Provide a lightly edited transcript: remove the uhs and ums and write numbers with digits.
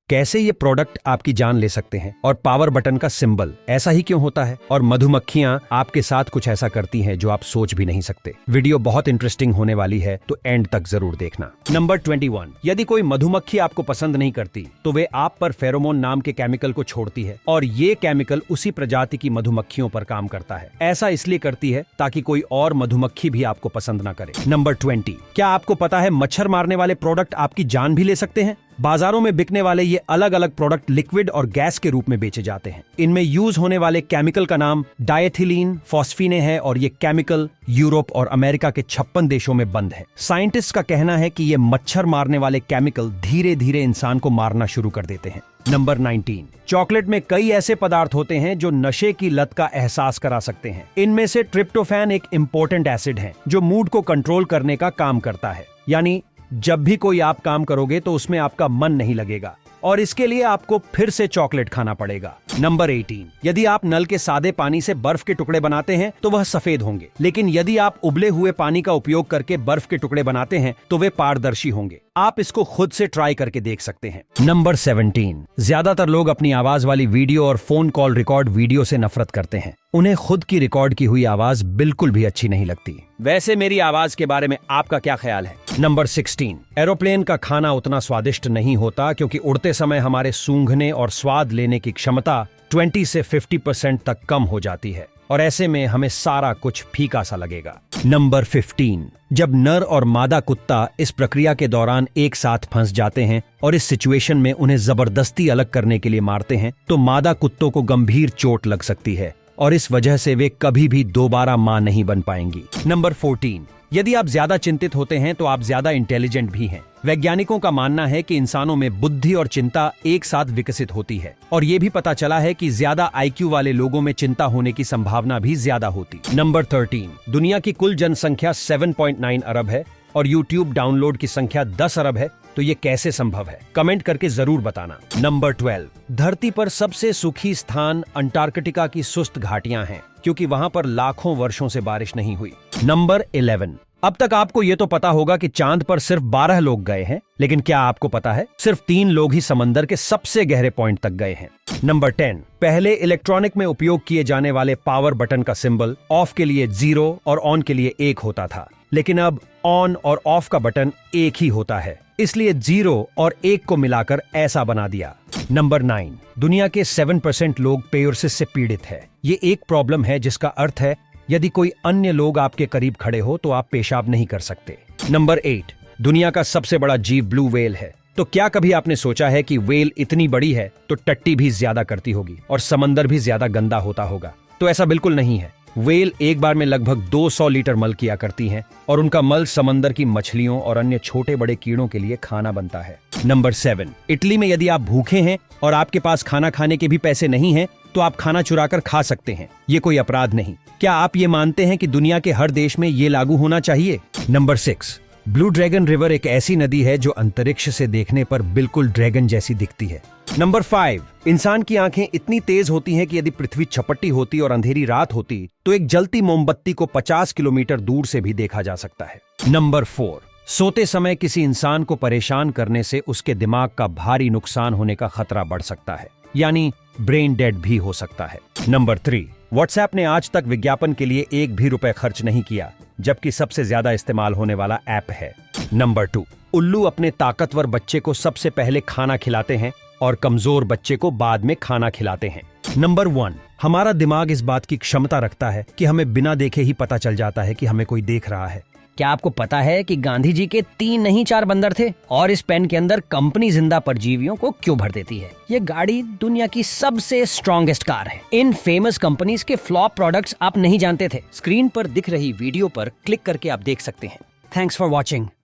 कैसे ये प्रोडक्ट आपकी जान ले सकते हैं और पावर बटन का सिंबल ऐसा ही क्यों होता है और मधुमक्खियां आपके साथ कुछ ऐसा करती हैं जो आप सोच भी नहीं सकते। वीडियो बहुत इंटरेस्टिंग होने वाली है तो एंड तक जरूर देखना। नंबर 21, यदि कोई मधुमक्खी आपको पसंद नहीं करती तो वे आप पर फेरोमोन नाम के केमिकल को छोड़ती है और ये केमिकल उसी प्रजाति की मधुमक्खियों पर काम करता है। ऐसा इसलिए करती है ताकि कोई और मधुमक्खी भी आपको पसंद ना करे। नंबर 20, क्या आपको पता है मच्छर मारने वाले प्रोडक्ट आपकी जान भी ले सकते हैं? बाजारों में बिकने वाले ये अलग अलग प्रोडक्ट लिक्विड और गैस के रूप में बेचे जाते हैं। इनमें यूज होने वाले केमिकल का नाम डायथिलीन फॉस्फीने है और ये केमिकल यूरोप और अमेरिका के 56 देशों में बंद है। साइंटिस्ट का कहना है कि ये मच्छर मारने वाले केमिकल धीरे धीरे इंसान को मारना शुरू कर देते हैं। नंबर 19, चॉकलेट में कई ऐसे पदार्थ होते हैं जो नशे की लत का एहसास करा सकते हैं। इनमें से ट्रिप्टोफैन एक इम्पोर्टेंट एसिड है जो मूड को कंट्रोल करने का काम करता है। यानी जब भी कोई आप काम करोगे तो उसमें आपका मन नहीं लगेगा और इसके लिए आपको फिर से चॉकलेट खाना पड़ेगा। नंबर 18, यदि आप नल के सादे पानी से बर्फ के टुकड़े बनाते हैं तो वह सफेद होंगे, लेकिन यदि आप उबले हुए पानी का उपयोग करके बर्फ के टुकड़े बनाते हैं तो वे पारदर्शी होंगे। आप इसको खुद से ट्राई करके देख सकते हैं। नंबर 17, ज्यादातर लोग अपनी आवाज वाली वीडियो और फोन कॉल रिकॉर्ड वीडियो से नफरत करते हैं। उन्हें खुद की रिकॉर्ड की हुई आवाज बिल्कुल भी अच्छी नहीं लगती। वैसे मेरी आवाज के बारे में आपका क्या ख्याल है? नंबर 16, एरोप्लेन का खाना उतना स्वादिष्ट नहीं होता क्योंकि उड़ते समय हमारे सूंघने और स्वाद लेने की क्षमता 20 से 50% तक कम हो जाती है और ऐसे में हमें सारा कुछ फीका सा लगेगा। नंबर 15, जब नर और मादा कुत्ता इस प्रक्रिया के दौरान एक साथ फंस जाते हैं और इस सिचुएशन में उन्हें जबरदस्ती अलग करने के लिए मारते हैं तो मादा कुत्तों को गंभीर चोट लग सकती है और इस वजह से वे कभी भी दोबारा मां नहीं बन पाएंगी। नंबर 14, यदि आप ज्यादा चिंतित होते हैं तो आप ज्यादा इंटेलिजेंट भी हैं। वैज्ञानिकों का मानना है कि इंसानों में बुद्धि और चिंता एक साथ विकसित होती है और ये भी पता चला है कि ज्यादा आईक्यू वाले लोगों में चिंता होने की संभावना भी ज्यादा होती। नंबर 13, दुनिया की कुल जनसंख्या 7.9 अरब है और YouTube डाउनलोड की संख्या 10 अरब है, तो ये कैसे संभव है? कमेंट करके जरूर बताना। नंबर 12, धरती पर सबसे सुखी स्थान अंटार्कटिका की सुस्त घाटियां हैं क्योंकि वहां पर लाखों वर्षों से बारिश नहीं हुई। नंबर 11, अब तक आपको ये तो पता होगा कि चांद पर सिर्फ 12 लोग गए हैं, लेकिन क्या आपको पता है सिर्फ 3 लोग ही समंदर के सबसे गहरे पॉइंट तक गए हैं। नंबर 10, पहले इलेक्ट्रॉनिक में उपयोग किए जाने वाले पावर बटन का सिंबल ऑफ के लिए 0 और ऑन के लिए 1 होता था, लेकिन अब ऑन और ऑफ का बटन एक ही होता है, इसलिए 0 और 1 को मिलाकर ऐसा बना दिया। नंबर 9, दुनिया के 7% लोग पेयोरसिस से पीड़ित है। ये एक प्रॉब्लम है जिसका अर्थ है यदि कोई अन्य लोग आपके करीब खड़े हो तो आप पेशाब नहीं कर सकते। नंबर 8, दुनिया का सबसे बड़ा जीव ब्लू व्हेल है। तो क्या कभी आपने सोचा है कि व्हेल इतनी बड़ी है तो टट्टी भी ज्यादा करती होगी और समंदर भी ज्यादा गंदा होता होगा? तो ऐसा बिल्कुल नहीं है। व्हेल एक बार में लगभग 200 लीटर मल किया करती हैं और उनका मल समंदर की मछलियों और अन्य छोटे बड़े कीड़ों के लिए खाना बनता है। नंबर 7, इटली में यदि आप भूखे हैं और आपके पास खाना खाने के भी पैसे नहीं हैं तो आप खाना चुराकर खा सकते हैं। ये कोई अपराध नहीं। क्या आप ये मानते हैं कि दुनिया के हर देश में ये लागू होना चाहिए? नंबर 6, ब्लू ड्रैगन रिवर एक ऐसी नदी है जो अंतरिक्ष से देखने पर बिल्कुल ड्रैगन जैसी दिखती है। नंबर 5, इंसान की आंखें इतनी तेज होती हैं कि यदि पृथ्वी चपटी होती और अंधेरी रात होती तो एक जलती मोमबत्ती को 50 किलोमीटर दूर से भी देखा जा सकता है। नंबर 4, सोते समय किसी इंसान को परेशान करने से उसके दिमाग का भारी नुकसान होने का खतरा बढ़ सकता है, यानी ब्रेन डेड भी हो सकता है। नंबर 3, व्हाट्सएप ने आज तक विज्ञापन के लिए एक भी रुपए खर्च नहीं किया, जबकि सबसे ज्यादा इस्तेमाल होने वाला ऐप है। नंबर 2, उल्लू अपने ताकतवर बच्चे को सबसे पहले खाना खिलाते हैं और कमजोर बच्चे को बाद में खाना खिलाते हैं। नंबर 1, हमारा दिमाग इस बात की क्षमता रखता है कि हमें बिना देखे ही पता चल जाता है कि हमें कोई देख रहा है। क्या आपको पता है कि गांधी जी के 3 नहीं 4 बंदर थे और इस पेन के अंदर कंपनी जिंदा परजीवियों को क्यों भर देती है? ये गाड़ी दुनिया की सबसे स्ट्रॉन्गेस्ट कार है। इन फेमस कंपनीज के फ्लॉप प्रोडक्ट्स आप नहीं जानते थे? स्क्रीन पर दिख रही वीडियो पर क्लिक करके आप देख सकते हैं। Thanks for watching.